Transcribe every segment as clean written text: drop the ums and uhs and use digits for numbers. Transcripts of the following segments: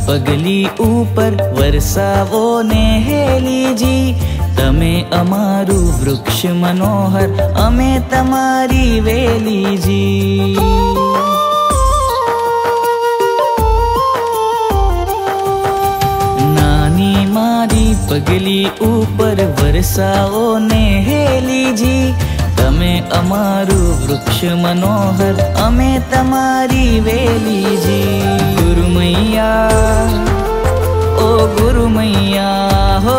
પગલી ઉપર વરસાવો ને હેલીજી, તમે અમારું વૃક્ષ મનોહર, અમે તમારી વેલીજી। નાની મારી પગલી ઉપર વરસાવો ને હેલીજી, તમે અમારું વૃક્ષ મનોહર, અમે તમારી વેલીજી। गुरु मैया ओ गुरु मैया हो,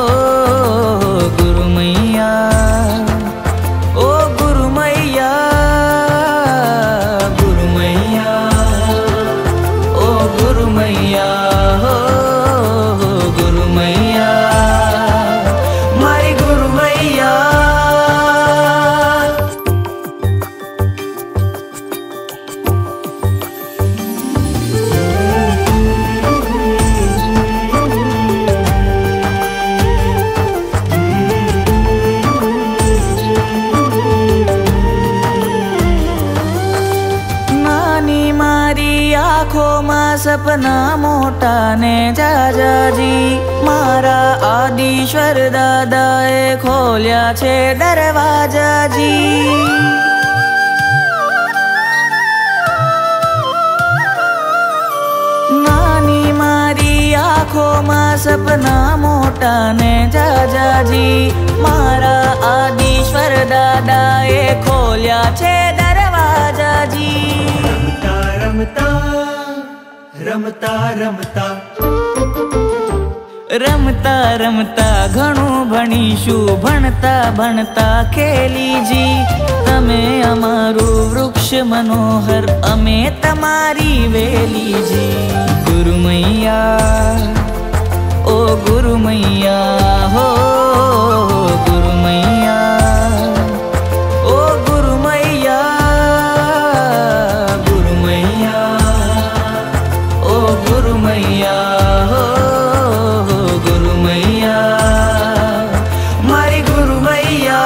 गुरु मैया ओ गुरु मैया, गुरु मैया ओ गुरु मैया हो, गुरु मैया मारी गुरु मैया। सपना मोटा ने जाजाजी, मारा आदिश्वर दादाए खोल्या छे दरवाजाजी। नानी मारी आँखों में सपना मोटा ने जाजाजी, मारा आदिश्वर दादाए खोल्या छे दरवाजाजी। रमता रमता रमता रमता रमता घणु भणीशु, भणता भणता खेलीजी, तमे अमारू वृक्ष मनोहर, अमे तमारी वेलीजी। गुरु मैया ओ गुरु मैया हो, गुरु मैया ओ गुरु मैया, गुरु मैया ओ गुरु मैया हो, गुरु मैया मारी गुरु मैया।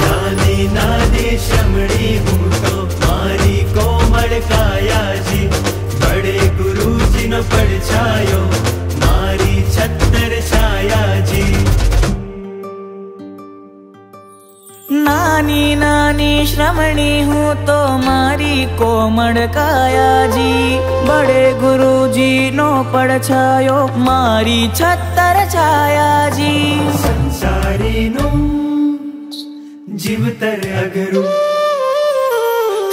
नानी नानी श्रमणी हूँ तो मारी कोमल काया जी, बड़े गुरु जी न पड़छायो मारी छत्तर छाया जी। नानी नानी श्रमणी हूँ तो मारी कोमल काया जी, बड़े गुरु जी नो पड़छायो मारी छत्तर छाया जी। संसारी नो जीवतर अगरू,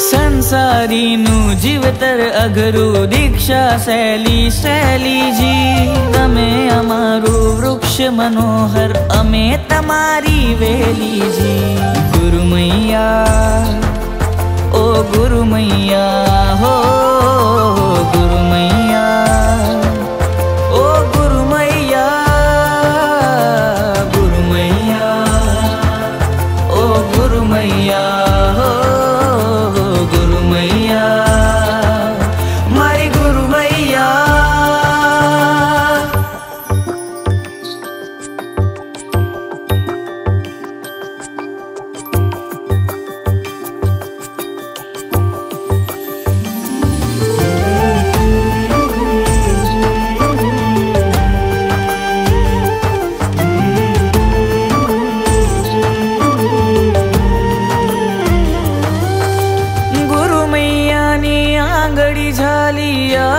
संसारी नु जीवतर अगरू, दीक्षा शैली शैली जी, तमे अमारू वृक्ष मनोहर, अमे तमारी वेली जी। गुरु मैया ओ गुरु मैया हो, गुरु मैया ओ गुरु मैया, गुरु मैया ओ गुरु मैया हो, गुरु मैया मारी गुरु मैया।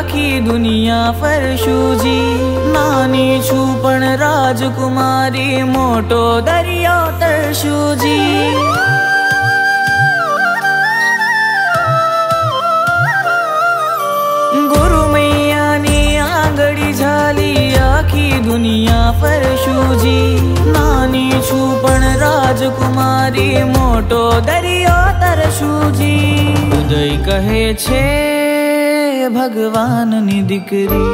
आखी दुनिया फरशूजी, नानी छू पण राजकुमारी, मोटो दरियो तरशूजी। गुरु मैया नी आंगड़ी झाली, आखी दुनिया फरशूजी, नानी छू पण રાજકુમારી મોટો દરિયો તરશુજી ઉદય કહે છે ભગવાનની દીકરી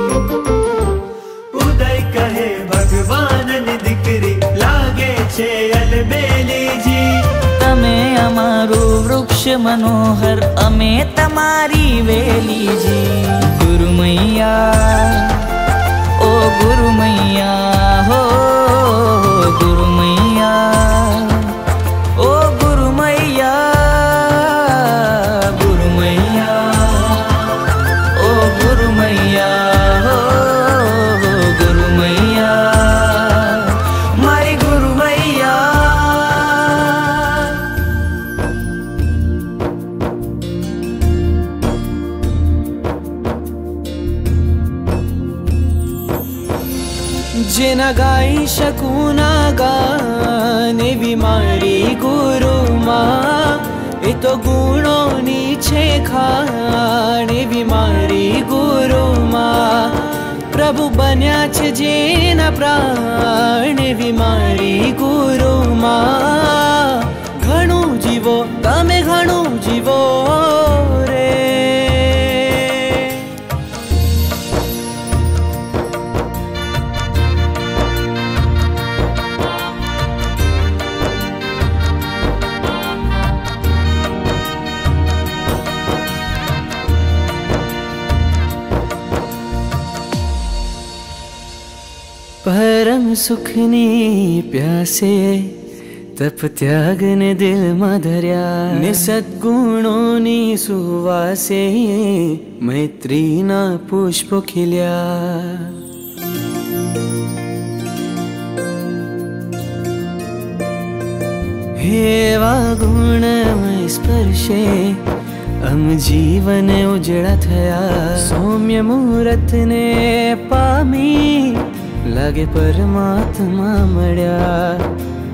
ઉદય કહે ભગવાનની દીકરી લાગે છે અલબેલીજી તમે અમારું વૃક્ષ મનોહર અમે તમારી વેલીજી ગુરુ મૈયા ઓ ગુરુ મૈયા હો ગુરુ મૈયા ઓ ગુરુ મૈયા ગુરુ મૈયા ઓ ગુરુ મૈયા હો ગુરુ મૈયા મારી ગુરુ મૈયા જેના ગાઈ શકું ના ગાન એવી મારી ગુરુમાં એ તો ગુણોની છે ખાણ એવી મારી ગુરુમાં પ્રભુ બન્યા છે જેના પ્રાણ એવી મારી ગુરુમાં ઘણું જીવો તમે ઘણું જીવો રે परम सुखनी प्यासे तप त्याग ने दिल में धर्या ने सद्गुणोनी सुवासे मैत्री ना पुष्प खिल्या हेवा गुणमय स्पर्शे अम जीवन उजड़ा थया सौम्य मुहूर्त ने पामी लागे परमात्मा મળ્યા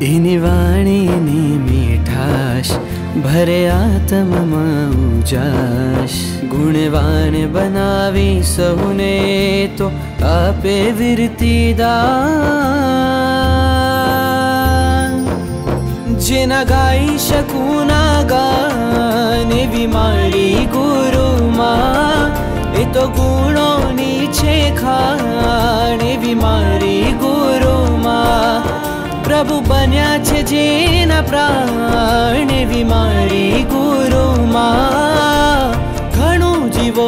એની વાણીની મીઠાશ ભરે આત્મમાં ઉજાશ ગુણવાન બનાવી સહુને તો આપે વિરતી દાન જેના ગાઈ શકું ના ગાન એવી મારી ગુરુમાં એ તો ગુણોની છે ખાણ એવી મારી ગુરુમાં પ્રભુ બન્યા છે જેના પ્રાણ એવી મારી ગુરુમાં ઘણું જીવો